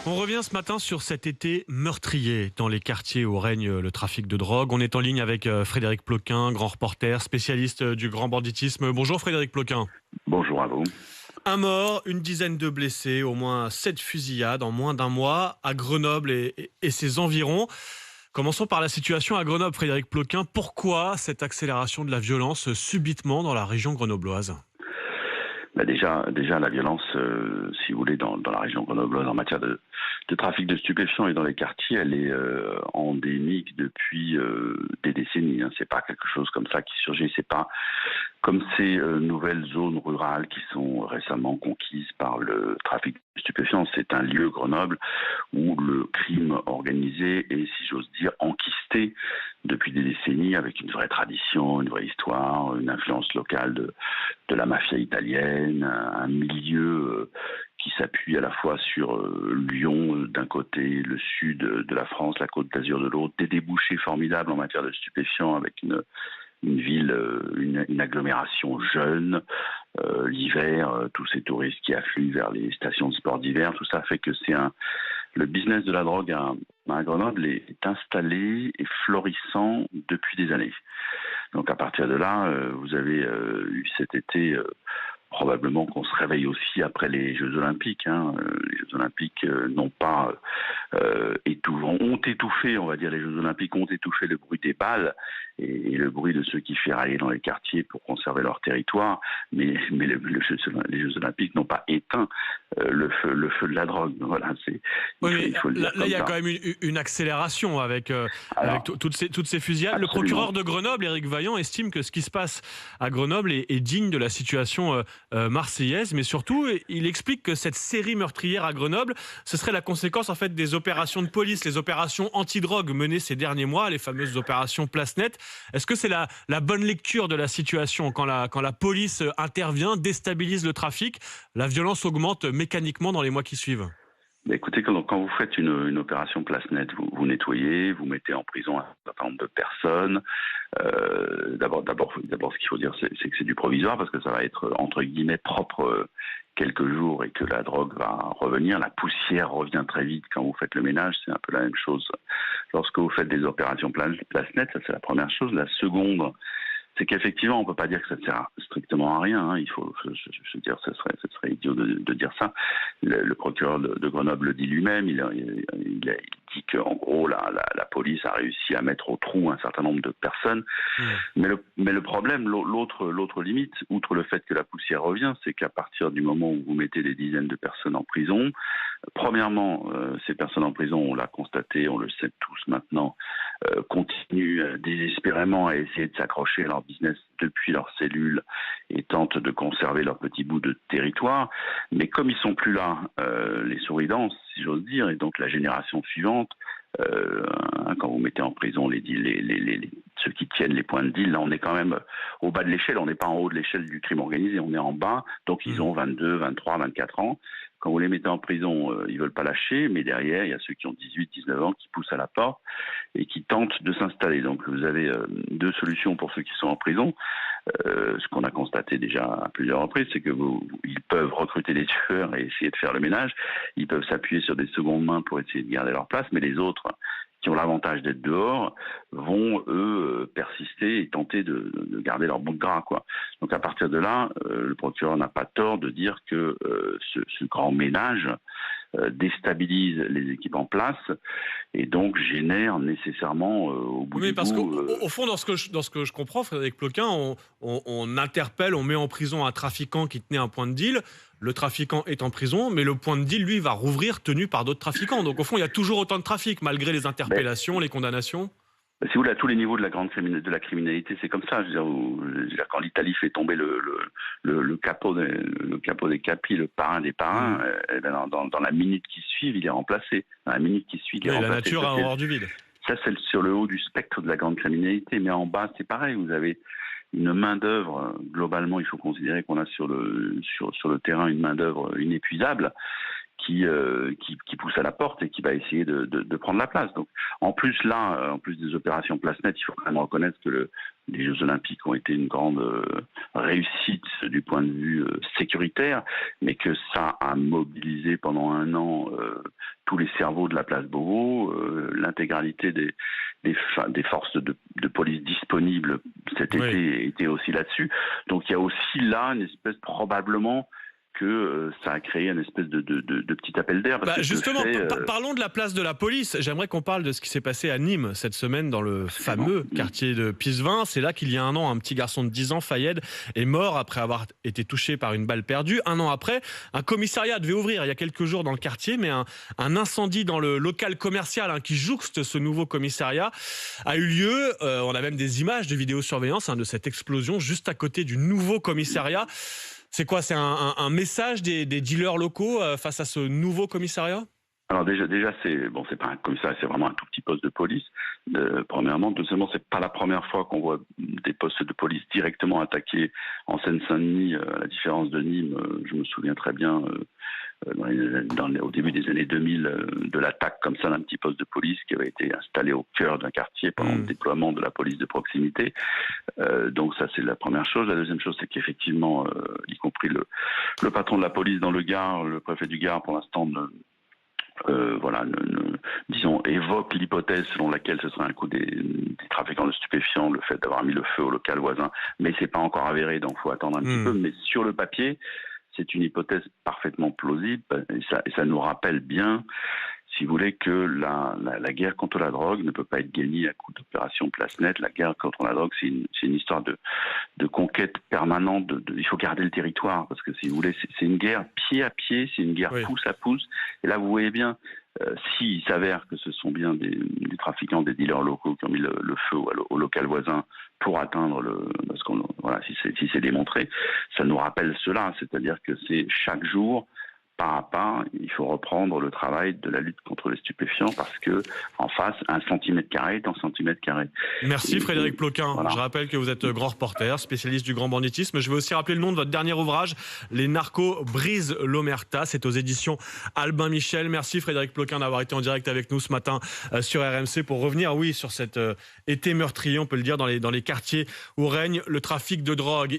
On revient ce matin sur cet été meurtrier dans les quartiers où règne le trafic de drogue. On est en ligne avec Frédéric Ploquin, grand reporter, spécialiste du grand banditisme. Bonjour Frédéric Ploquin. Bonjour à vous. Un mort, une dizaine de blessés, au moins 7 fusillades en moins d'un mois à Grenoble et ses environs. Commençons par la situation à Grenoble, Frédéric Ploquin. Pourquoi cette accélération de la violence subitement dans la région grenobloise ? Déjà, la violence, si vous voulez, dans la région grenobloise en matière de trafic de stupéfiants et dans les quartiers, elle est endémique depuis des décennies. C'est pas quelque chose comme ça qui surgit. C'est pas comme ces nouvelles zones rurales qui sont récemment conquises par le trafic de stupéfiants. C'est un lieu, Grenoble, où le crime organisé est, si j'ose dire, enquisté depuis des décennies, avec une vraie tradition, une vraie histoire, une influence locale de la mafia italienne, un milieu qui s'appuie à la fois sur Lyon d'un côté, le sud de la France, la Côte d'Azur de l'autre, des débouchés formidables en matière de stupéfiants avec une ville, une agglomération jeune, l'hiver, tous ces touristes qui affluent vers les stations de sport d'hiver, tout ça fait que le business de la drogue à Grenoble est installé et florissant depuis des années. Donc à partir de là, vous avez eu cet été probablement qu'on se réveille aussi après les Jeux Olympiques. Les Jeux Olympiques n'ont pas ont étouffé, on va dire, les Jeux Olympiques ont étouffé le bruit des balles et le bruit de ceux qui ferraillaient dans les quartiers pour conserver leur territoire. Mais les Jeux Olympiques n'ont pas éteint le feu de la drogue. Voilà, il faut le dire. Là, il y a quand même une accélération avec toutes ces fusillades. Absolument. Le procureur de Grenoble, Éric Vaillant, estime que ce qui se passe à Grenoble est digne de la situation marseillaise, mais surtout, il explique que cette série meurtrière à Grenoble, ce serait la conséquence en fait des opérations de police, les opérations anti-drogue menées ces derniers mois, les fameuses opérations Place Nette. Est-ce que c'est la bonne lecture de la situation quand la police intervient, déstabilise le trafic, la violence augmente mécaniquement dans les mois qui suivent? Écoutez, quand vous faites une opération Place Nette, vous nettoyez, vous mettez en prison un certain nombre de personnes. D'abord, ce qu'il faut dire, c'est que c'est du provisoire parce que ça va être entre guillemets propre quelques jours et que la drogue va revenir. La poussière revient très vite quand vous faites le ménage. C'est un peu la même chose lorsque vous faites des opérations Place Nette. Ça, c'est la première chose. La seconde, c'est qu'effectivement, on peut pas dire que ça ne sert strictement à rien. Il faut, je veux dire, ce serait idiot de dire ça. Le procureur de Grenoble le dit lui-même. Il dit qu'en gros, la police a réussi à mettre au trou un certain nombre de personnes. Mais le problème, l'autre limite, outre le fait que la poussière revient, c'est qu'à partir du moment où vous mettez des dizaines de personnes en prison, premièrement, ces personnes en prison, on l'a constaté, on le sait tous maintenant, continuent désespérément à essayer de s'accrocher à leur business depuis leurs cellules et tentent de conserver leur petit bout de territoire. Mais comme ils sont plus là, les souris dansent, si j'ose dire, et donc la génération suivante, quand vous mettez en prison ceux qui tiennent les points de deal, là on est quand même au bas de l'échelle, on n'est pas en haut de l'échelle du crime organisé, on est en bas, donc ils ont 22, 23, 24 ans. Quand vous les mettez en prison, ils veulent pas lâcher, mais derrière, il y a ceux qui ont 18, 19 ans qui poussent à la porte et qui tentent de s'installer. Donc vous avez deux solutions pour ceux qui sont en prison. Ce qu'on a constaté déjà à plusieurs reprises, c'est que ils peuvent recruter des tueurs et essayer de faire le ménage. Ils peuvent s'appuyer sur des secondes mains pour essayer de garder leur place, mais les autres qui ont l'avantage d'être dehors, vont, eux, persister et tenter de garder leur bout de gras, quoi. Donc à partir de là, le procureur n'a pas tort de dire que ce grand ménage déstabilise les équipes en place et donc génère nécessairement au bout du bout... Parce qu'au fond, dans ce que je comprends, Frédéric Ploquin, on interpelle, on met en prison un trafiquant qui tenait un point de deal. Le trafiquant est en prison, mais le point de deal, lui, va rouvrir tenu par d'autres trafiquants. Donc au fond, il y a toujours autant de trafic, malgré les interpellations, les condamnations. Si vous voulez, à tous les niveaux de la criminalité, c'est comme ça. Je veux dire, quand l'Italie fait tomber le capot des capis, le parrain des parrains, dans la minute qui suit, il est remplacé. Dans la minute qui suit, il est remplacé. La nature a horreur du vide. Ça, c'est sur le haut du spectre de la grande criminalité. Mais en bas, c'est pareil. Vous avez une main-d'œuvre. Globalement, il faut considérer qu'on a sur le terrain une main-d'œuvre inépuisable qui pousse à la porte et qui va essayer de prendre la place. Donc, en plus des opérations place nette, il faut quand même reconnaître que les Jeux Olympiques ont été une grande réussite du point de vue sécuritaire, mais que ça a mobilisé pendant un an tous les cerveaux de la place Beauvau, l'intégralité des forces de police disponibles cet été était aussi là-dessus. Donc il y a aussi là une espèce probablement que ça a créé une espèce de petit appel d'air. Justement, parlons de la place de la police. J'aimerais qu'on parle de ce qui s'est passé à Nîmes cette semaine dans le fameux quartier de Pisevin. C'est là qu'il y a un an, un petit garçon de 10 ans, Fayed, est mort après avoir été touché par une balle perdue. Un an après, un commissariat devait ouvrir il y a quelques jours dans le quartier, mais un incendie dans le local commercial qui jouxte ce nouveau commissariat a eu lieu. On a même des images de vidéosurveillance de cette explosion juste à côté du nouveau commissariat. C'est quoi? C'est un message des dealers locaux face à ce nouveau commissariat? Alors déjà c'est pas un commissariat, c'est vraiment un tout petit poste de police. Premièrement, deuxièmement, c'est pas la première fois qu'on voit des postes de police directement attaqués en Seine-Saint-Denis. À la différence de Nîmes, je me souviens très bien au début des années 2000 de l'attaque comme ça d'un petit poste de police qui avait été installé au cœur d'un quartier pendant le déploiement de la police de proximité. Donc ça, c'est la première chose. La deuxième chose, c'est qu'effectivement, y compris le patron de la police dans le Gard, le préfet du Gard, pour l'instant, disons, évoque l'hypothèse selon laquelle ce serait un coup des trafiquants de stupéfiants, le fait d'avoir mis le feu au local voisin, mais c'est pas encore avéré, donc faut attendre un petit peu. Mais sur le papier, c'est une hypothèse parfaitement plausible et ça nous rappelle bien, si vous voulez, que la guerre contre la drogue ne peut pas être gagnée à coup d'opération place nette. La guerre contre la drogue, c'est une histoire de conquête permanente. Il faut garder le territoire parce que, si vous voulez, c'est une guerre pied à pied, c'est une guerre pouce à pouce. Et là, vous voyez bien, s'il s'avère que ce sont bien des trafiquants, des dealers locaux qui ont mis le feu au local voisin pour atteindre si c'est démontré, ça nous rappelle cela, c'est-à-dire que c'est chaque jour, pas à pas, il faut reprendre le travail de la lutte contre les stupéfiants parce que en face, 1 centimètre carré est 1 centimètre carré. Merci Frédéric Ploquin. Voilà. Je rappelle que vous êtes grand reporter, spécialiste du grand banditisme. Je vais aussi rappeler le nom de votre dernier ouvrage, Les narcos brisent l'omerta. C'est aux éditions Albin Michel. Merci Frédéric Ploquin d'avoir été en direct avec nous ce matin sur RMC pour revenir, sur cet été meurtrier, on peut le dire, dans les quartiers où règne le trafic de drogue.